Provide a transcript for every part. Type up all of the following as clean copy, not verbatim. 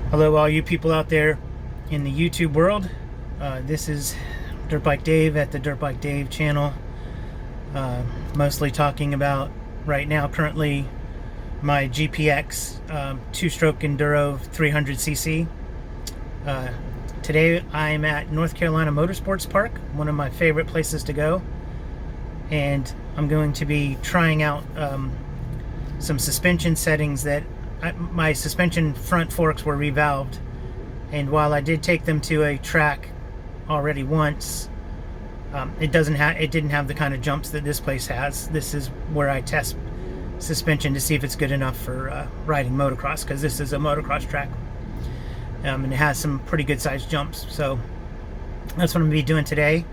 Hello, all you people out there in the YouTube world. This is Dirtbike Dave at the Dirtbike Dave channel. Mostly talking about right now, currently, my GPX two-stroke Enduro 300cc. Today I'm at North Carolina Motorsports Park, one of my favorite places to go, and I'm going to be trying out some suspension settings that my suspension front forks were revalved, and while I did take them to a track already once, it didn't have the kind of jumps that this place has. This is where I test suspension to see if it's good enough for riding motocross, because this is a motocross track, and it has some pretty good sized jumps. So that's what I'm going to be doing today.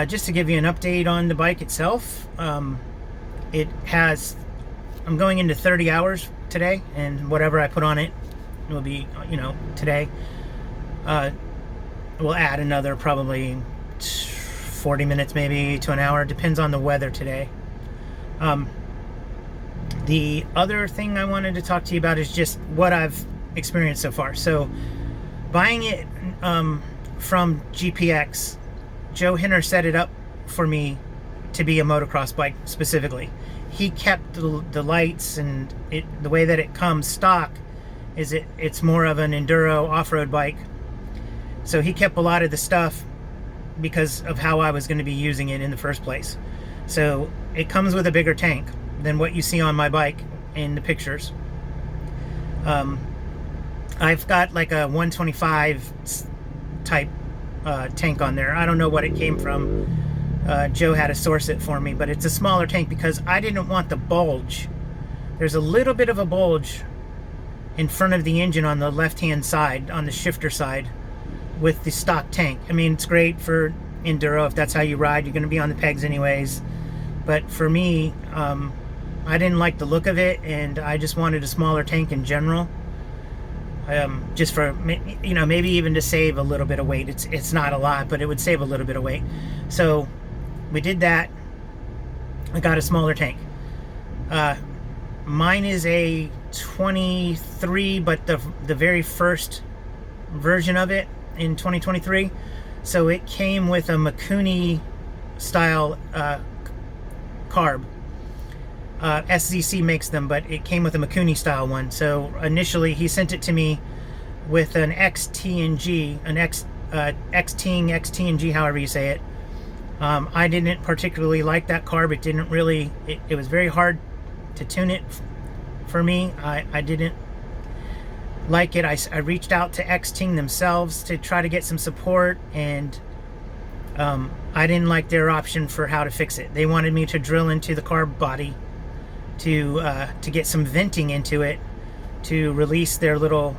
Just to give you an update on the bike itself, I'm going into 30 hours today, and whatever I put on it will be, today. We'll add another probably 40 minutes maybe to an hour, depends on the weather today. The other thing I wanted to talk to you about is just what I've experienced so far. So buying it from GPX, Joe Henner set it up for me to be a motocross bike specifically. He kept the lights, and the way that it comes stock is it's more of an enduro off-road bike. So he kept a lot of the stuff because of how I was going to be using it in the first place. So it comes with a bigger tank than what you see on my bike in the pictures. I've got like a 125 type tank on there. I don't know what it came from. Joe had to source it for me, but it's a smaller tank because I didn't want the bulge. There's a little bit of a bulge in front of the engine on the left-hand side, on the shifter side, with the stock tank. I mean, it's great for enduro if that's how you ride. You're going to be on the pegs anyways. But for me, I didn't like the look of it, and I just wanted a smaller tank in general. Just for, maybe even to save a little bit of weight. It's not a lot, but it would save a little bit of weight. So we did that. I got a smaller tank. Mine is a 23, but the very first version of it in 2023. So it came with a Mikuni style carb. SZC makes them, but it came with a Mikuni style one. So initially he sent it to me with an XTNG, an XTNG, however you say it. I didn't particularly like that carb. It didn't really, it was very hard to tune it for me. I didn't like it. I reached out to XTing themselves to try to get some support, and I didn't like their option for how to fix it. They wanted me to drill into the carb body to get some venting into it to release their little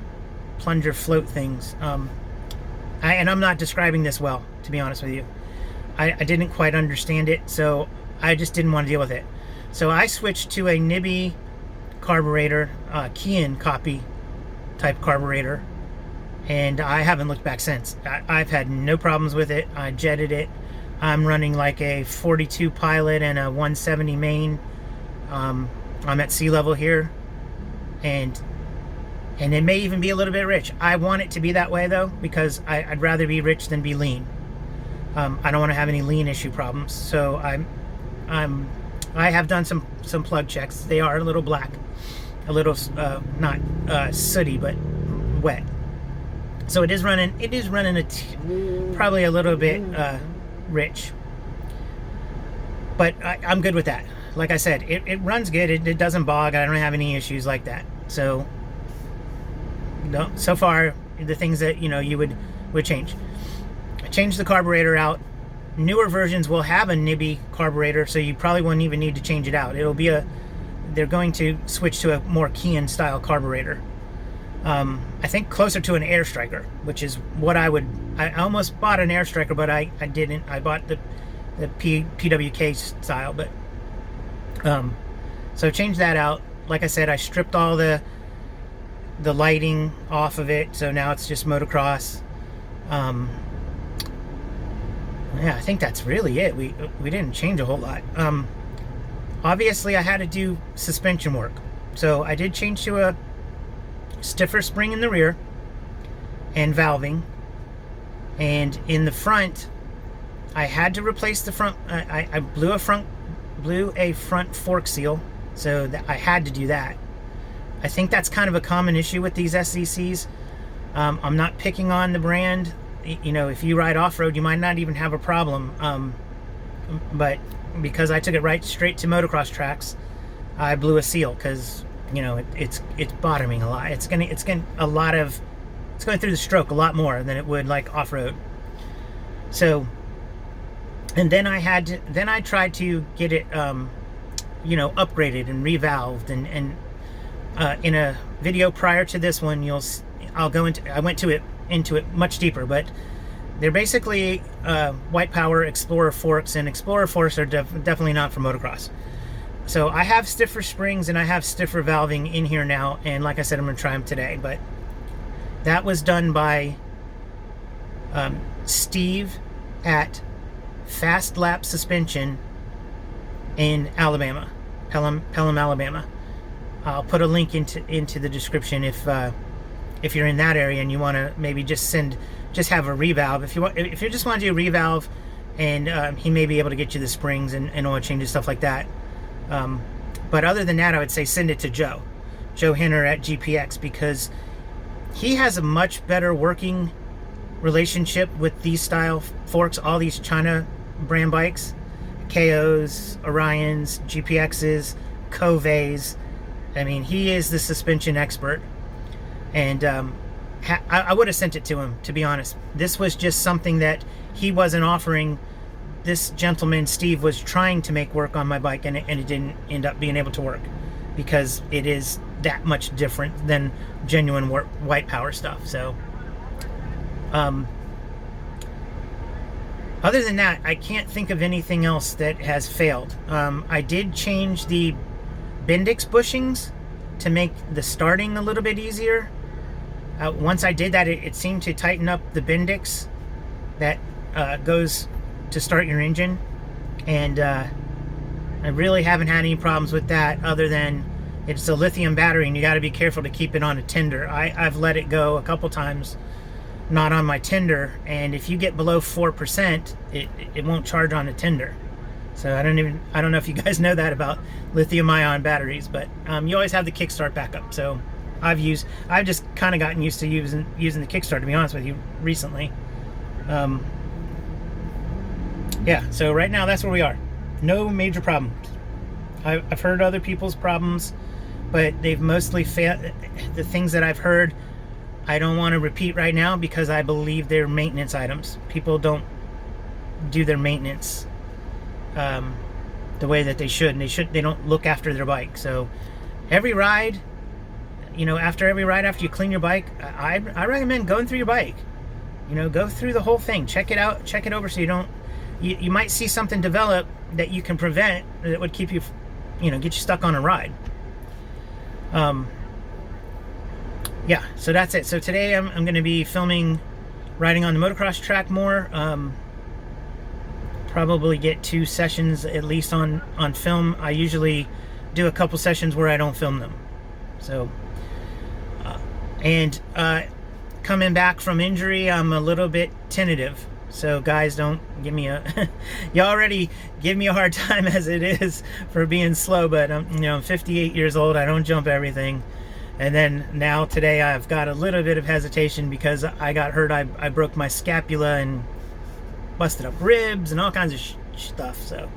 plunger float things. And I'm not describing this well, to be honest with you. I didn't quite understand it, so I just didn't want to deal with it. So I switched to a Nibby carburetor, Kian copy type carburetor, and I haven't looked back since. I've had no problems with it. I jetted it. I'm running like a 42 Pilot and a 170 main. I'm at sea level here, and it may even be a little bit rich. I want it to be that way though, because I'd rather be rich than be lean. I don't want to have any lean issue problems. So I have done some plug checks. They are a little black, a little not sooty, but wet. So it is running probably a little bit rich, but I'm good with that. Like I said, it runs good. It doesn't bog. I don't have any issues like that. So no, so far the things that you would change. I changed the carburetor out. Newer versions will have a Nibby carburetor, so you probably won't even need to change it out. It'll be they're going to switch to a more Kian style carburetor. I think closer to an Air Striker, which is what I almost bought an Air Striker, but I didn't. I bought the PWK style, but so change that out. Like I said, I stripped all the lighting off of it, so now it's just motocross. Yeah, I think that's really it. We didn't change a whole lot. Obviously I had to do suspension work, so I did change to a stiffer spring in the rear, and valving. And in the front, I had to replace the front. I blew a front fork seal, so that I had to do that. I think that's kind of a common issue with these SECs. I'm not picking on the brand. You know, if you ride off-road, you might not even have a problem. But because I took it right straight to motocross tracks, I blew a seal because, you know, it's bottoming a lot. It's going through the stroke a lot more than it would like off-road. So, and then I tried to get it, you know, upgraded and revalved, and in a video prior to this one, I went into it much deeper, but they're basically White Power Explorer forks, and Explorer forks are definitely not for motocross. So I have stiffer springs and I have stiffer valving in here now, and like I said, I'm going to try them today. But that was done by Steve at Fast Lap Suspension in Alabama, Pelham, Alabama. I'll put a link into the description if you're in that area and you want to maybe just have a revalve. If you just want to do a revalve, and he may be able to get you the springs and oil changes, stuff like that. But other than that, I would say send it to Joe Henner at GPX, because he has a much better working relationship with these style forks, all these China brand bikes, KOs, Orions, GPXs, Coveys. I mean, he is the suspension expert. And I would have sent it to him, to be honest. This was just something that he wasn't offering. This gentleman, Steve, was trying to make work on my bike, and it didn't end up being able to work because it is that much different than genuine White Power stuff. So, other than that, I can't think of anything else that has failed. I did change the Bendix bushings to make the starting a little bit easier. Once I did that, it seemed to tighten up the Bendix that goes to start your engine, and I really haven't had any problems with that, other than it's a lithium battery and you got to be careful to keep it on a tender. I've let it go a couple times not on my tender, and if you get below 4%, it won't charge on a tender. So I don't know if you guys know that about lithium ion batteries, but you always have the kickstart backup. So I've just kind of gotten used to using the kickstart, to be honest with you, recently. Yeah, so right now that's where we are. No major problems. I've heard other people's problems, but they've mostly failed. The things that I've heard, I don't want to repeat right now because I believe they're maintenance items. People don't do their maintenance the way that they should, and they don't look after their bike. So every ride, you know, after you clean your bike, I recommend going through your bike. You know, go through the whole thing, check it out, check it over, so you might see something develop that you can prevent, that would keep you, get you stuck on a ride. Yeah, so that's it. So today I'm going to be riding on the motocross track more. Probably get 2 sessions at least on film. I usually do a couple sessions where I don't film them. So, coming back from injury, I'm a little bit tentative. So guys, don't give me you already give me a hard time as it is for being slow, but I'm 58 years old. I don't jump everything. And then now today I've got a little bit of hesitation because I got hurt. I broke my scapula and busted up ribs and all kinds of stuff. So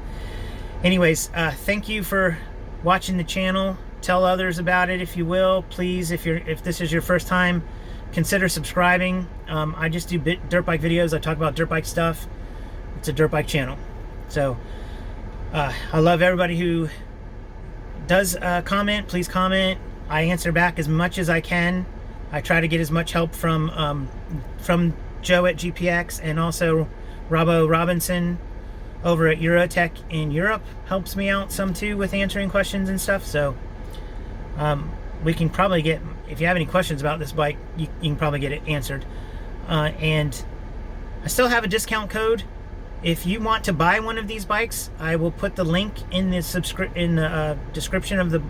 anyways, thank you for watching the channel. Tell others about it if you will. Please, if this is your first time, consider subscribing. I just do dirt bike videos. I talk about dirt bike stuff. It's a dirt bike channel. So I love everybody who does comment. Please comment. I answer back as much as I can. I try to get as much help from Joe at GPX, and also Robbo Robinson over at Eurotech in Europe helps me out some too with answering questions and stuff. So we can probably get, if you have any questions about this bike, you can probably get it answered. And I still have a discount code. If you want to buy one of these bikes, I will put the link in the description of the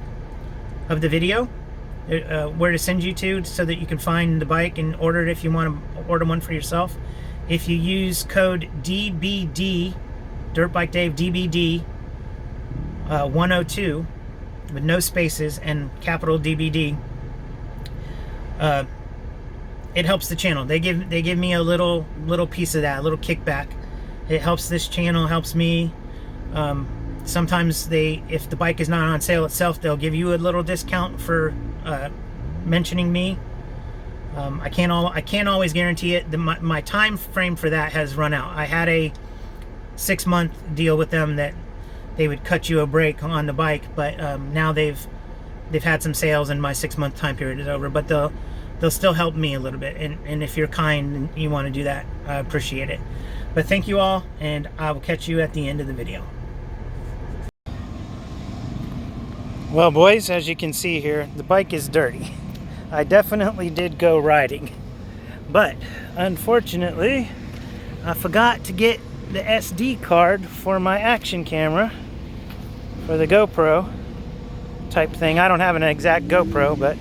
video. where to send you to so that you can find the bike and order it if you want to order one for yourself. If you use code DBD, Dirtbike Dave DBD 102 with no spaces and capital DBD, it helps the channel. They give me a little piece of that, a little kickback. It helps this channel, helps me. Sometimes if the bike is not on sale itself, they'll give you a little discount for mentioning me. I can't always guarantee it. My time frame for that has run out. I had a 6-month deal with them that they would cut you a break on the bike, but now they've had some sales and my 6-month time period is over. But they'll still help me a little bit, and if you're kind and you want to do that, I appreciate it. But thank you all, and I will catch you at the end of the video. Well, boys, as you can see here, the bike is dirty. I definitely did go riding, but unfortunately I forgot to get the SD card for my action camera for the GoPro type thing. I don't have an exact GoPro, but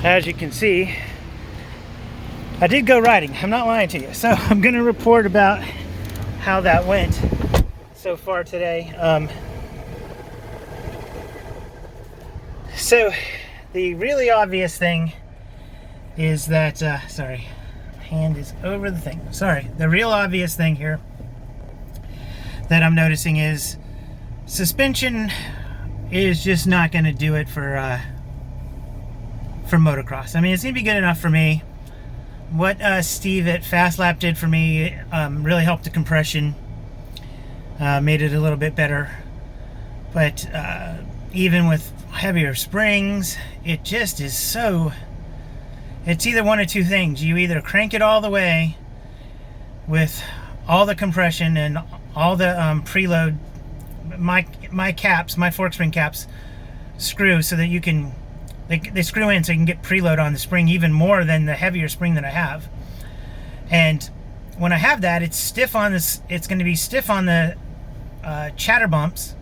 as you can see, I did go riding. I'm not lying to you. So I'm gonna report about how that went so far today. So the really obvious thing is that, sorry, my hand is over the thing. Sorry, the real obvious thing here that I'm noticing is suspension is just not going to do it for motocross. I mean, it's going to be good enough for me. What Steve at Fast Lap did for me really helped the compression, made it a little bit better. But even with heavier springs, it just is so, it's either one of two things. You either crank it all the way with all the compression and all the preload. My caps, my fork spring caps screw so that you can, they screw in so you can get preload on the spring even more than the heavier spring that I have. And when I have that, it's stiff on this, it's going to be stiff on the chatter bumps,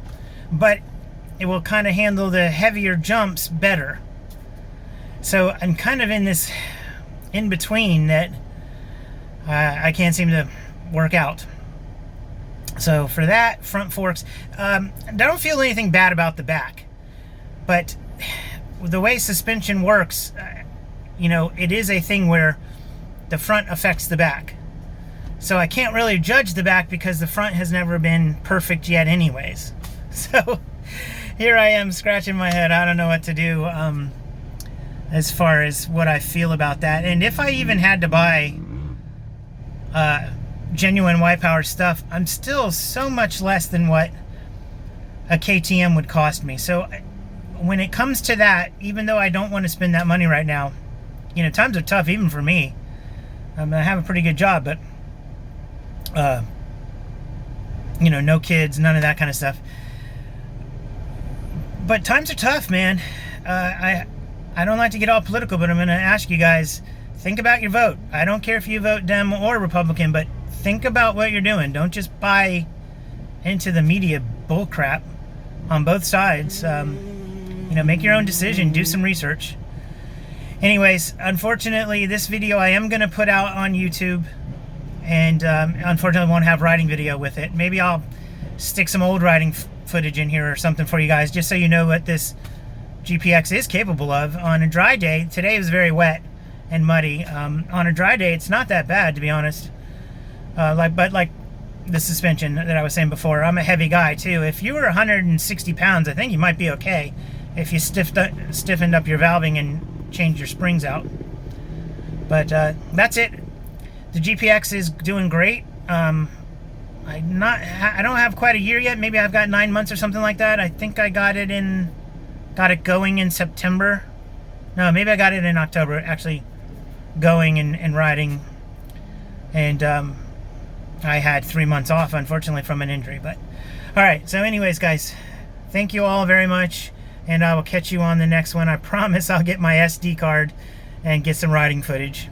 but it will kind of handle the heavier jumps better. So I'm kind of in this in between that I can't seem to work out. So for that, front forks, I don't feel anything bad about the back, but the way suspension works, you know, it is a thing where the front affects the back. So I can't really judge the back because the front has never been perfect yet anyways. So here I am scratching my head. I don't know what to do as far as what I feel about that. And if I even had to buy genuine Y-Power stuff, I'm still so much less than what a KTM would cost me. So when it comes to that, even though I don't want to spend that money right now, you know, times are tough even for me. I have a pretty good job, but you know, no kids, none of that kind of stuff. But times are tough, man. I don't like to get all political, but I'm going to ask you guys, think about your vote. I don't care if you vote Dem or Republican, but think about what you're doing. Don't just buy into the media bullcrap on both sides. You know, make your own decision. Do some research. Anyways, unfortunately, this video I am going to put out on YouTube, and unfortunately won't have riding video with it. Maybe I'll stick some old riding footage in here or something for you guys, just so you know what this GPX is capable of on a dry day. Today was very wet and muddy. On a dry day, it's not that bad, to be honest. But like the suspension that I was saying before, I'm a heavy guy too. If you were 160 pounds, I think you might be okay if you stiffened up your valving and changed your springs out. But that's it. The GPX is doing great. I don't have quite a year yet. Maybe I've got 9 months or something like that. I think I got it going in September. No, maybe I got it in October, actually going and riding. And I had 3 months off, unfortunately, from an injury. But all right, so anyways, guys, thank you all very much, and I will catch you on the next one. I promise I'll get my SD card and get some riding footage.